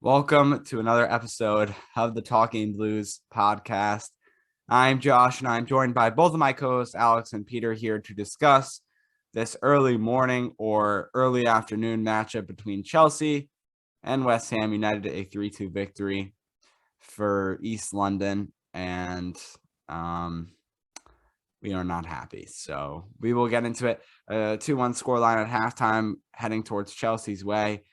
Welcome to another episode of the Talking Blues podcast. I'm Josh, and I'm joined by both of my co-hosts, Alex and Peter, here to discuss this early morning or early afternoon matchup between Chelsea and West Ham United, a 3-2 victory for East London, and we are not happy. So we will get into it. 2-1 scoreline at halftime, heading towards Chelsea's way.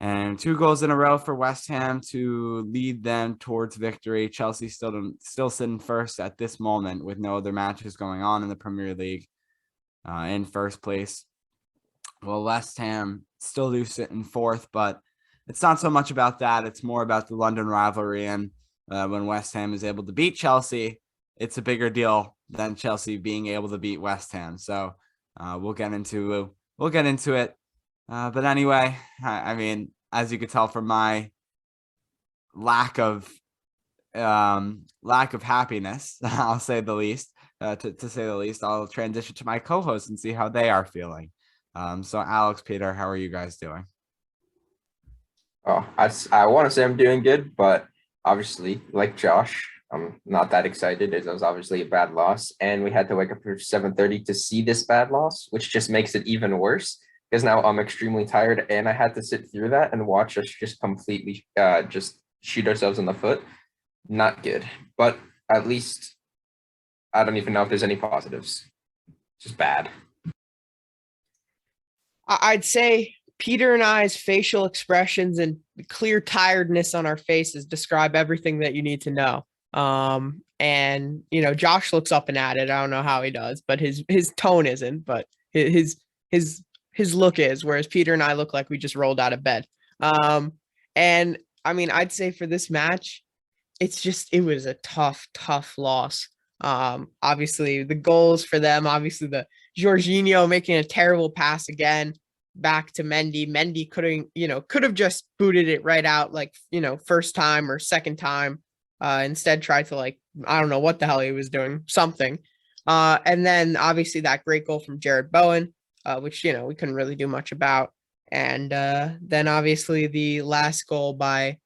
And 2 goals in a row for West Ham to lead them towards victory. Chelsea still sitting first at this moment with no other matches going on in the Premier League in first place. Well, West Ham still do sit in fourth, but it's not so much about that. It's more about the London rivalry. And when West Ham is able to beat Chelsea, it's a bigger deal than Chelsea being able to beat West Ham. So we'll get into it. But anyway, I mean, as you could tell from my lack of happiness, I'll say the least. To say the least, I'll transition to my co-hosts and see how they are feeling. So, Alex, Peter, how are you guys doing? Oh, I want to say I'm doing good, but obviously, like Josh, I'm not that excited. It was obviously a bad loss, and we had to wake up for 7:30 to see this bad loss, which just makes it even worse because now I'm extremely tired, and I had to sit through that and watch us just completely just shoot ourselves in the foot. Not good, but at least I don't even know if there's any positives. Just bad. I'd say Peter and I's facial expressions and clear tiredness on our faces describe everything that you need to know. And Josh looks up and at it. I don't know how he does, but his tone isn't, but his look is, whereas Peter and I look like we just rolled out of bed. And I mean, I'd say for this match, it was a tough loss. Obviously the goals for them, obviously the Jorginho making a terrible pass again back to Mendy. Mendy could have just booted it right out, like, first time or second time. Instead tried to, like, I don't know what the hell he was doing, something. And then obviously that great goal from Jared Bowen, which, we couldn't really do much about. And then obviously the last goal by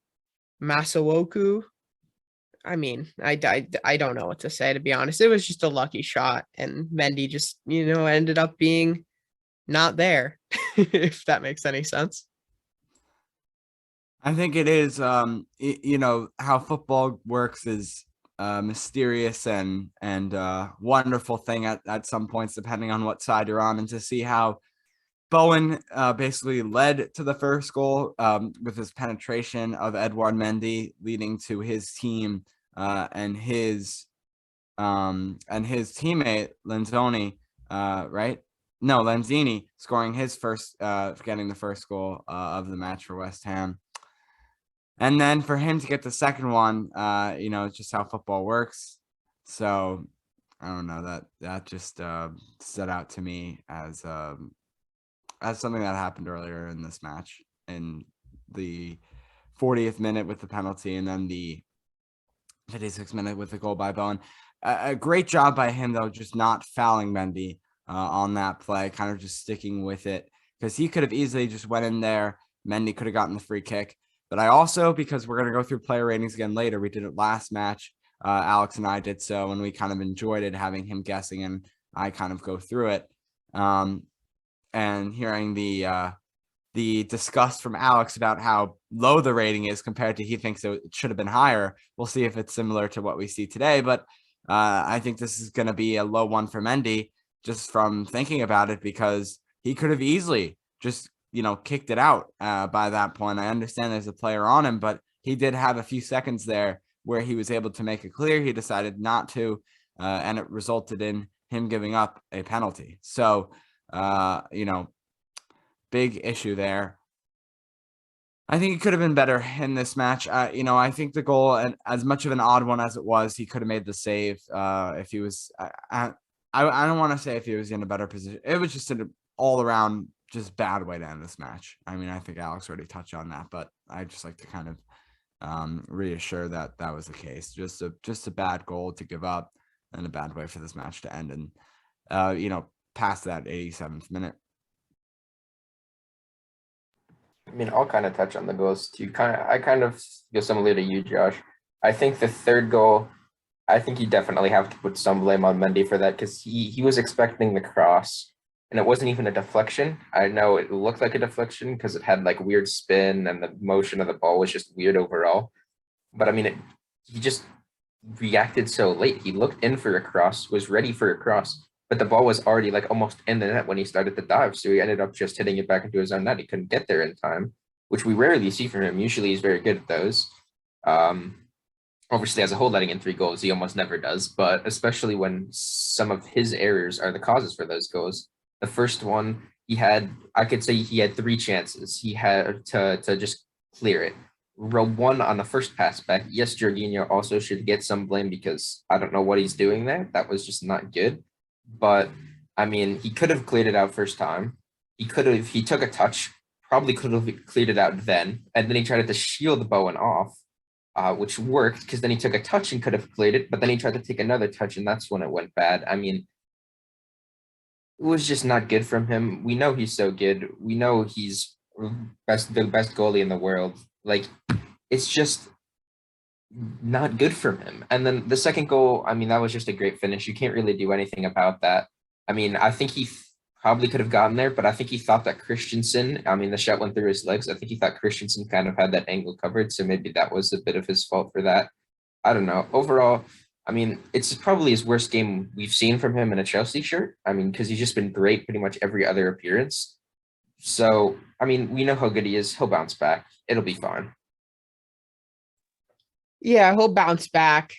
Masawoku. I mean, I don't know what to say, to be honest. It was just a lucky shot, and Mendy just, ended up being not there, if that makes any sense. I think it is, how football works is mysterious and wonderful thing at some points, depending on what side you're on. And to see how Bowen basically led to the first goal with his penetration of Edouard Mendy, leading to his team and his teammate Lanzini, right? No, Lanzini scoring his first, getting the first goal of the match for West Ham. And then for him to get the second one, it's just how football works. So I don't know, that just stood out to me as something that happened earlier in this match, in the 40th minute with the penalty, and then the 56th minute with the goal by Bowen. A great job by him, though, just not fouling Mendy on that play, kind of just sticking with it, because he could have easily just went in there. Mendy could have gotten the free kick. But I also, because we're going to go through player ratings again later, we did it last match. Alex and I did so, and we kind of enjoyed it, having him guessing, and I kind of go through it. And hearing the disgust from Alex about how low the rating is compared to he thinks it should have been higher. We'll see if it's similar to what we see today. But I think this is going to be a low one for Mendy, just from thinking about it, because he could have easily just kicked it out by that point. I understand there's a player on him, but he did have a few seconds there where he was able to make it clear. He decided not to, and it resulted in him giving up a penalty. So, big issue there. I think he could have been better in this match. I think the goal, and as much of an odd one as it was, he could have made the save if he was. I don't want to say if he was in a better position. It was just an all-around just bad way to end this match. I mean, I think Alex already touched on that, but I'd just like to kind of reassure that was the case. Just a bad goal to give up, and a bad way for this match to end. And past that 87th minute. I mean, I'll kind of touch on the goals too. I kind of go similar to you, Josh. I think the third goal, I think you definitely have to put some blame on Mendy for that because he was expecting the cross and it wasn't even a deflection. I know it looked like a deflection because it had like weird spin and the motion of the ball was just weird overall. But I mean, he just reacted so late. He looked in for a cross, was ready for a cross, but the ball was already like almost in the net when he started to dive. So he ended up just hitting it back into his own net. He couldn't get there in time, which we rarely see from him. Usually he's very good at those. Obviously, as a whole, letting in 3 goals, he almost never does, but especially when some of his errors are the causes for those goals. The first one, I could say he had 3 chances. He had to just clear it. Row 1 on the first pass back. Yes, Jorginho also should get some blame because I don't know what he's doing there. That was just not good. But I mean, he could have cleared it out first time. He took a touch, probably could have cleared it out then. And then he tried to shield Bowen off, which worked because then he took a touch and could have cleared it. But then he tried to take another touch and that's when it went bad. I mean, it was just not good from him. We know he's so good. We know he's the best goalie in the world. Like, it's just not good from him. And then the second goal, I mean, that was just a great finish. You can't really do anything about that. I mean, I think he probably could have gotten there, but I think he thought that Christensen, I mean, the shot went through his legs. I think he thought Christensen kind of had that angle covered. So maybe that was a bit of his fault for that. I don't know. Overall, I mean, it's probably his worst game we've seen from him in a Chelsea shirt. I mean, because he's just been great pretty much every other appearance. So, I mean, we know how good he is. He'll bounce back. It'll be fine. Yeah, he'll bounce back.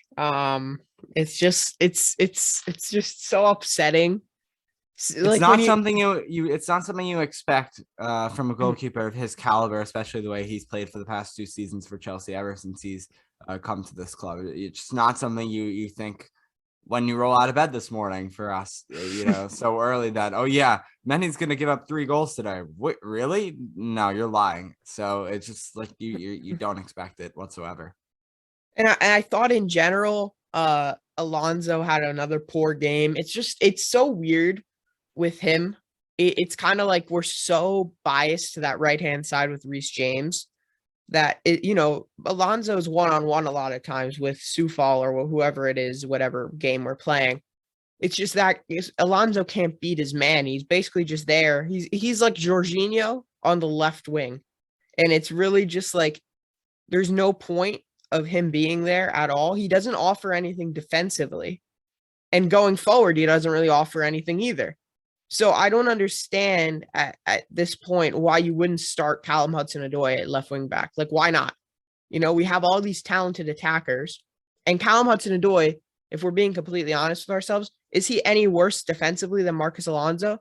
It's just so upsetting. It's Like not when something it's not something you expect from a goalkeeper of his caliber, especially the way he's played for the past 2 seasons for Chelsea ever since he's come to this club. It's not something you think when you roll out of bed this morning for us, so early that, oh yeah, Mendy's gonna give up 3 goals today. What, really? No, you're lying. So it's just like you don't expect it whatsoever. And I thought in general, Alonso had another poor game. It's so weird with him. It's kind of like we're so biased to that right-hand side with Reece James that Alonso's one-on-one a lot of times with Soufal or whoever it is, whatever game we're playing. It's just that Alonso can't beat his man. He's basically just there. He's like Jorginho on the left wing. And it's really just like there's no point of him being there at all. He doesn't offer anything defensively. And going forward, he doesn't really offer anything either. So I don't understand at this point why you wouldn't start Callum Hudson-Odoi at left wing back. Like, why not? We have all these talented attackers. And Callum Hudson-Odoi, if we're being completely honest with ourselves, is he any worse defensively than Marcus Alonso?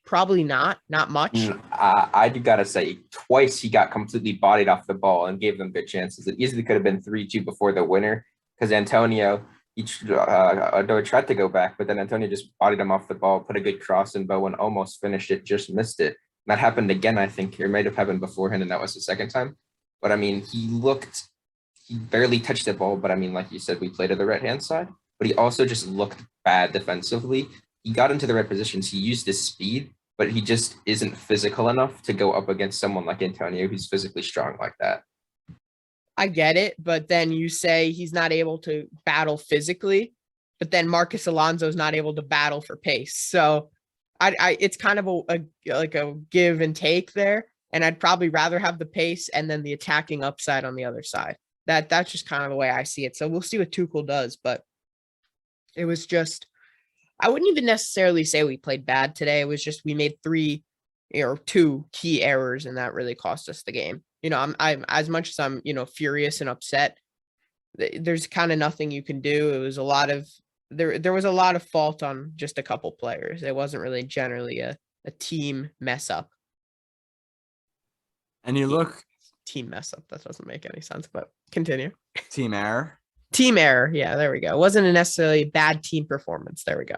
Probably not much. I do gotta say, twice he got completely bodied off the ball and gave them good chances. It easily could have been 3-2 before the winner because Antonio, Odoi tried to go back, but then Antonio just bodied him off the ball, put a good cross in. Bowen almost finished it, just missed it. That happened again, I think. It might have happened beforehand, and that was the second time. But I mean, he barely touched the ball, but I mean, like you said, we played to the right-hand side, but he also just looked bad defensively. He got into the right positions. He used his speed, but he just isn't physical enough to go up against someone like Antonio, who's physically strong like that. I get it, but then you say he's not able to battle physically, but then Marcus Alonso is not able to battle for pace. So it's kind of a give and take there. And I'd probably rather have the pace and then the attacking upside on the other side. That's just kind of the way I see it. So we'll see what Tuchel does, but it was just, I wouldn't even necessarily say we played bad today. It was just we made 2 key errors, and that really cost us the game. I'm as much as I'm furious and upset. There's kind of nothing you can do. It was a lot of there was a lot of fault on just a couple players. It wasn't really generally a team mess up. And you look team mess up. That doesn't make any sense, but continue. Team error. Team error. Yeah, there we go. It wasn't a necessarily bad team performance. There we go.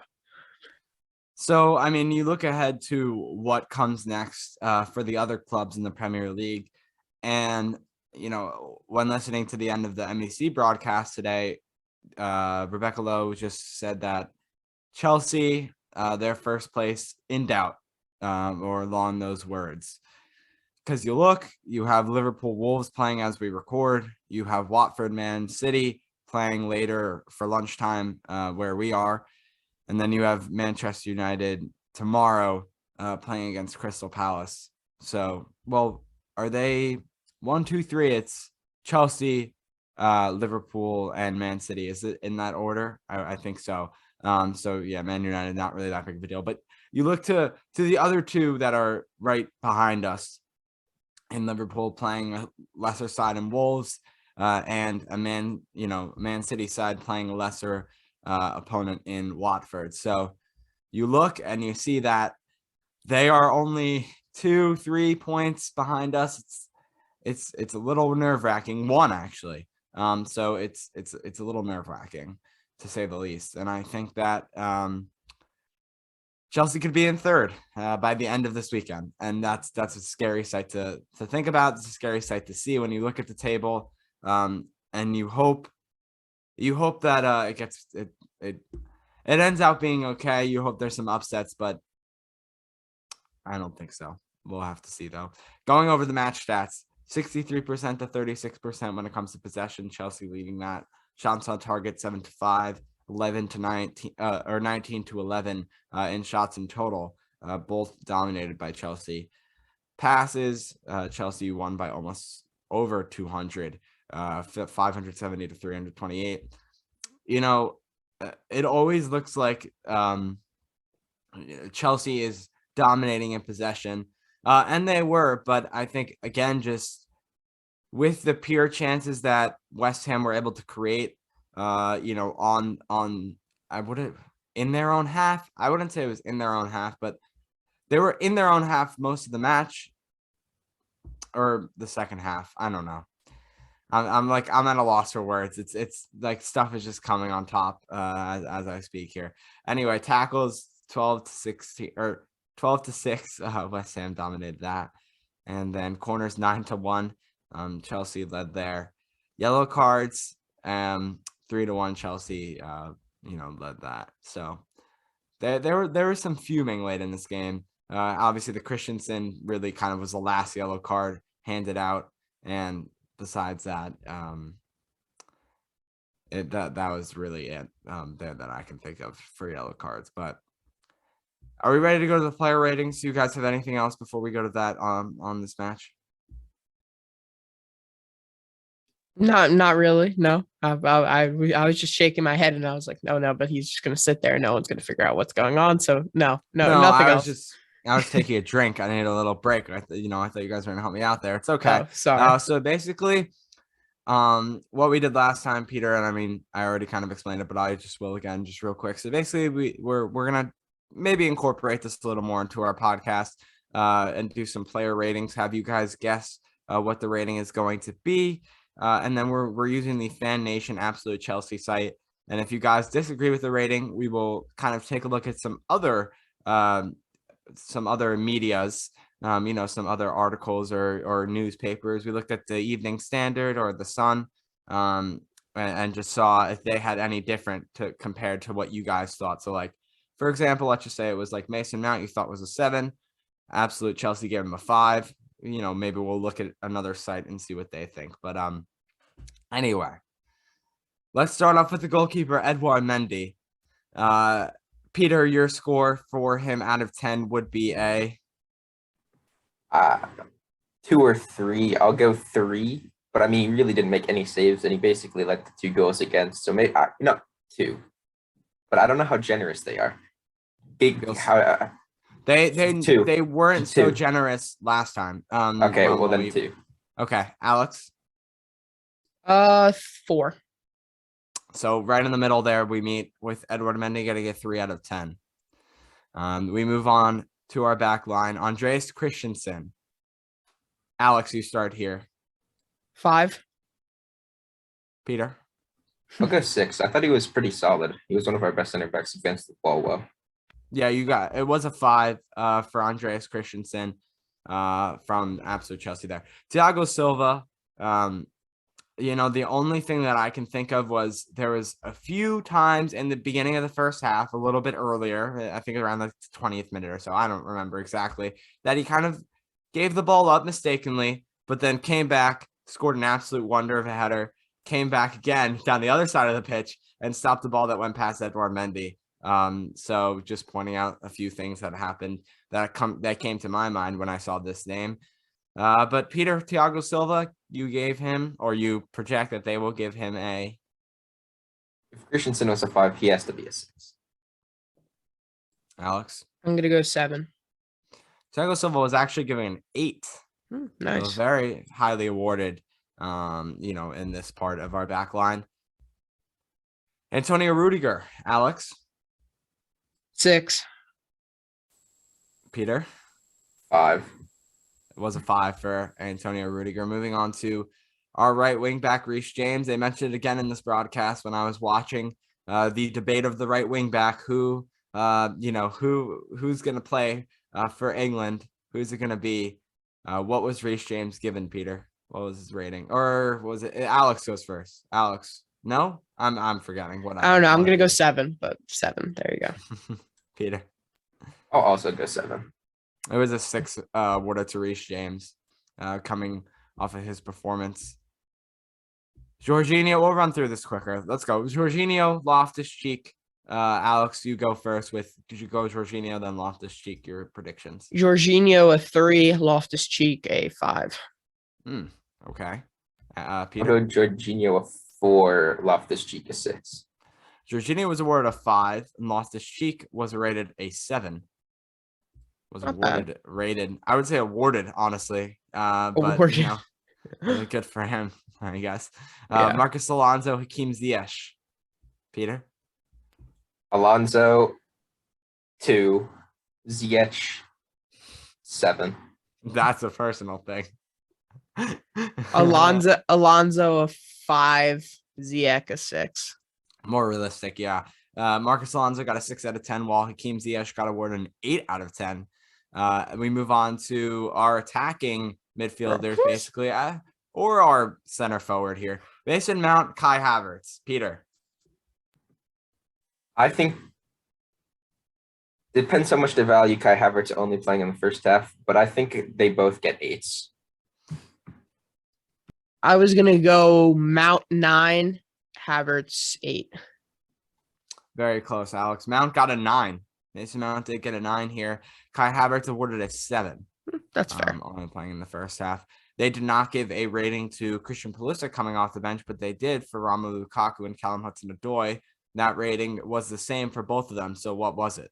So, I mean, you look ahead to what comes next for the other clubs in the Premier League. And, when listening to the end of the MEC broadcast today, Rebecca Lowe just said that Chelsea, their first place in doubt, or along those words. because you have Liverpool Wolves playing as we record. You have Watford Man City playing later for lunchtime where we are. And then you have Manchester United tomorrow playing against Crystal Palace. So, well, are they 1, 2, 3? It's Chelsea, Liverpool, and Man City. Is it in that order? I think so. So yeah, Man United, not really that big of a deal. But you look to the other two that are right behind us in Liverpool playing a lesser side in Wolves, and a Man City side playing a lesser opponent in Watford. So you look and you see that they are only 2-3 points behind us. It's a little nerve-wracking. One actually. So it's a little nerve-wracking to say the least. And I think that Chelsea could be in third by the end of this weekend, and that's a scary sight to think about. It's a scary sight to see when you look at the table, and you hope that it ends out being okay. You hope there's some upsets, but I don't think so. We'll have to see though. Going over the match stats: 63% to 36% when it comes to possession. Chelsea leading that. Shots on target 7-5. 11 to 19 or 19 to 11 in shots in total, both dominated by Chelsea. Passes, Chelsea won by almost over 200, 570 to 328. It always looks like Chelsea is dominating in possession, and they were, but I think again, just with the pure chances that West Ham were able to create, on I wouldn't in their own half. I wouldn't say it was in their own half, but they were in their own half most of the match or the second half. I don't know. I'm at a loss for words. It's like stuff is just coming on top as I speak here. Anyway, tackles 12 to 16 or 12 to 6. West Ham dominated that, and then corners 9-1. Chelsea led there. Yellow cards 3-1 Chelsea, led that. So there was some fuming late in this game. Obviously, the Christensen really kind of was the last yellow card handed out, and besides that, that was really it there that I can think of for yellow cards. But are we ready to go to the player ratings? Do you guys have anything else before we go to that on this match? Not really. No, I was just shaking my head and I was like, no, but he's just gonna sit there. No one's gonna figure out what's going on. So no, nothing else. I was taking a drink. I needed a little break. I thought you guys were gonna help me out there. It's okay. Oh, sorry. So basically, what we did last time, Peter, and I mean, I already kind of explained it, but I just will again, just real quick. So basically, we're gonna maybe incorporate this a little more into our podcast, and do some player ratings. Have you guys guess what the rating is going to be? And then we're using the Fan Nation Absolute Chelsea site. And if you guys disagree with the rating, we will kind of take a look at some other medias, some other articles or newspapers. We looked at the Evening Standard or the Sun, and just saw if they had any different compared to what you guys thought. So like, for example, let's just say it was like Mason Mount you thought was a 7. Absolute Chelsea gave him a 5. Maybe we'll look at another site and see what they think. But anyway, let's start off with the goalkeeper, Edouard Mendy. Peter, your score for him out of 10 would be a 2 or 3. I'll go 3. But I mean, he really didn't make any saves, and he basically let the 2 goals against. So maybe 2. But I don't know how generous they are. They weren't so generous last time. Okay, well then 2. Okay, Alex. 4. So right in the middle there, we meet with Edouard Mendy getting a 3 out of 10. We move on to our back line. Andreas Christensen. Alex, you start here. 5. Peter. I'll go 6. I thought he was pretty solid. He was one of our best center backs against the ball well. Yeah, it was a 5 for Andreas Christensen from Absolute Chelsea there. Thiago Silva, the only thing that I can think of was there was a few times in the beginning of the first half, a little bit earlier, I think around the 20th minute or so, I don't remember exactly, that he kind of gave the ball up mistakenly, but then came back, scored an absolute wonder of a header, came back again down the other side of the pitch and stopped the ball that went past Edouard Mendy. So just pointing out a few things that happened that came to my mind when I saw this name. But Peter Thiago Silva, you gave him, or you project that they will give him a. If Christensen was a 5, he has to be a 6. Alex? I'm gonna go 7. Thiago Silva was actually given an 8. So Nice. very highly awarded, in this part of our back line. Antonio Rudiger, Alex? 6. Peter? 5. It was a 5 for Antonio Rudiger. Moving on to our right wing back, Reece James. They mentioned it again in this broadcast when I was watching the debate of the right wing back, who's going to play for England. Who's it going to be? What was Reece James given, Peter? What was his rating? Or was it Alex goes first? Alex? No, I'm forgetting. What I don't know. I'm gonna go 7, but 7. There you go. Peter. I'll also go 7. It was a 6 awarded to Reece James, coming off of his performance. Jorginho, we'll run through this quicker. Let's go. Jorginho, Loftus-Cheek. Alex, you go first with. Did you go Jorginho, then Loftus-Cheek? Your predictions. Jorginho a 3, Loftus-Cheek a 5. Okay. I'll Peter. go Jorginho a 4, Loftus-Cheek a 6. Jorginho was awarded a 5, and Loftus-Cheek was rated a 7. Was Not awarded, rated. I would say awarded, honestly. But Awarded. really good for him, I guess. Yeah. Marcus Alonso, Hakeem Ziyech. Peter. Alonso 2, Ziyech 7. That's a personal thing. Alonso a 5, Ziyech a 6. More realistic, yeah. Marcus Alonso got a 6 out of 10, while Hakeem Ziyech got awarded an 8 out of 10. We move on to our attacking midfielders, basically, or our center forward here. Mason Mount, Kai Havertz. Peter. I think it depends how much they value Kai Havertz only playing in the first half, but I think they both get 8s. I was gonna go Mount 9, Havertz 8. Very close, Alex. Mount got a 9. Mason Mount did get a 9 here. Kai Havertz awarded a 7. That's fair. Only playing in the first half. They did not give a rating to Christian Pulisic coming off the bench, but they did for Romelu Lukaku and Callum Hudson-Odoi. That rating was the same for both of them. So what was it?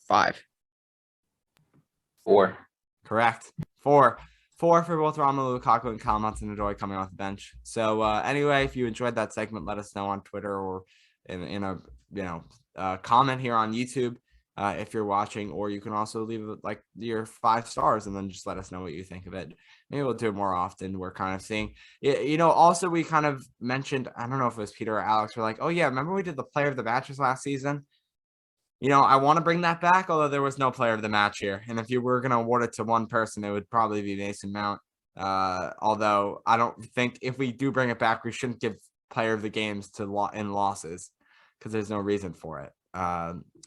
5. 4. Correct. 4 for both Romelu Lukaku and Callum Hudson-Odoi coming off the bench. So anyway, if you enjoyed that segment, let us know on Twitter or in a comment here on YouTube if you're watching, or you can also leave like your 5 stars and then just let us know what you think of it. Maybe we'll do it more often. We're kind of seeing, also we kind of mentioned, I don't know if it was Peter or Alex, we're like, oh yeah, remember we did the player of the matches last season? I want to bring that back, although there was no player of the match here. And if you were going to award it to one person, it would probably be Mason Mount. Although I don't think if we do bring it back, we shouldn't give player of the games to in losses because there's no reason for it.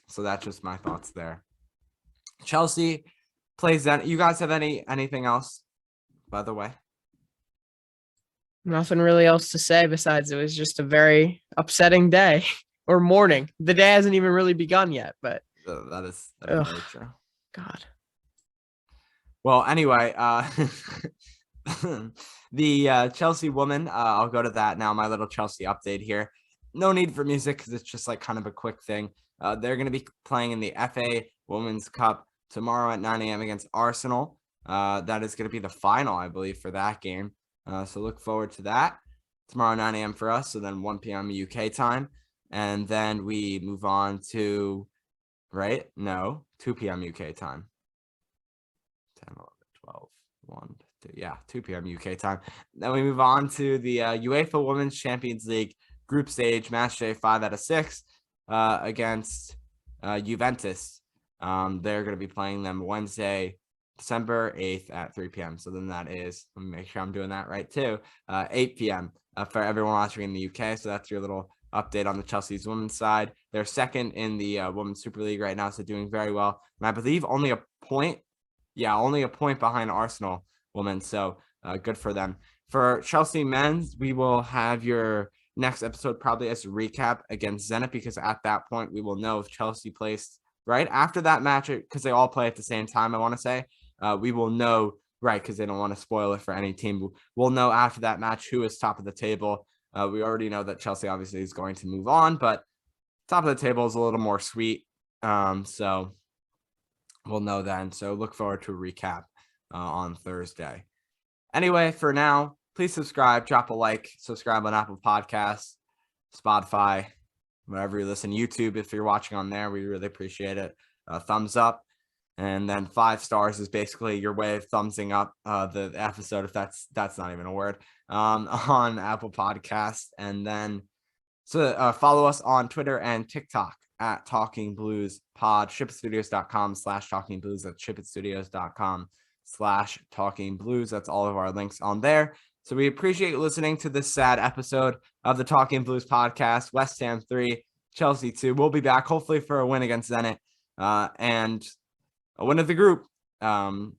So that's just my thoughts there. Chelsea plays that. You guys have anything else, by the way? Nothing really else to say besides it was just a very upsetting day or morning. The day hasn't even really begun yet, but That is very true. God. Well, anyway, the Chelsea woman, I'll go to that now. My little Chelsea update here. No need for music because it's just like kind of a quick thing. They're going to be playing in the FA Women's Cup tomorrow at 9 a.m. against Arsenal. That is going to be the final, I believe, for that game. So look forward to that. Tomorrow, 9 a.m. for us. So then 1 p.m. UK time. And then we move on to, 2 p.m. UK time. 10, 11, 12, 1, 2. Yeah, 2 p.m. UK time. Then we move on to the UEFA Women's Champions League group stage, match day 5 out of 6 against Juventus. They're going to be playing them Wednesday, December 8th at 3 p.m. So then that is, let me make sure I'm doing that right too, 8 p.m. For everyone watching in the UK. So that's your little update on the Chelsea's women's side. They're second in the Women's Super League right now, so doing very well. And I believe only a point only a point behind Arsenal women. So good for them. For Chelsea men's, we will have your next episode probably as a recap against Zenit, because at that point we will know if Chelsea placed right after that match, because they all play at the same time, I want to say. We will know, right, because they don't want to spoil it for any team. We'll know after that match who is top of the table. We already know that Chelsea obviously is going to move on, but top of the table is a little more sweet. So we'll know then. So look forward to a recap on Thursday. Anyway, for now, please subscribe, drop a like, subscribe on Apple Podcasts, Spotify, wherever you listen, YouTube. If you're watching on there, we really appreciate it. Thumbs up. And then 5 stars is basically your way of thumbsing up the episode, if that's not even a word, on Apple Podcasts. And then follow us on Twitter and TikTok at Talking Blues Pod, shipitstudios.com/Talking Blues. That's shipitstudios.com/Talking Blues. That's all of our links on there. So we appreciate you listening to this sad episode of the Talking Blues podcast. West Ham 3, Chelsea 2. We'll be back hopefully for a win against Zenit and a win of the group in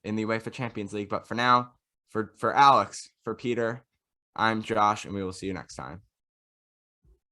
the UEFA Champions League. But for now, for Alex, for Peter, I'm Josh, and we will see you next time.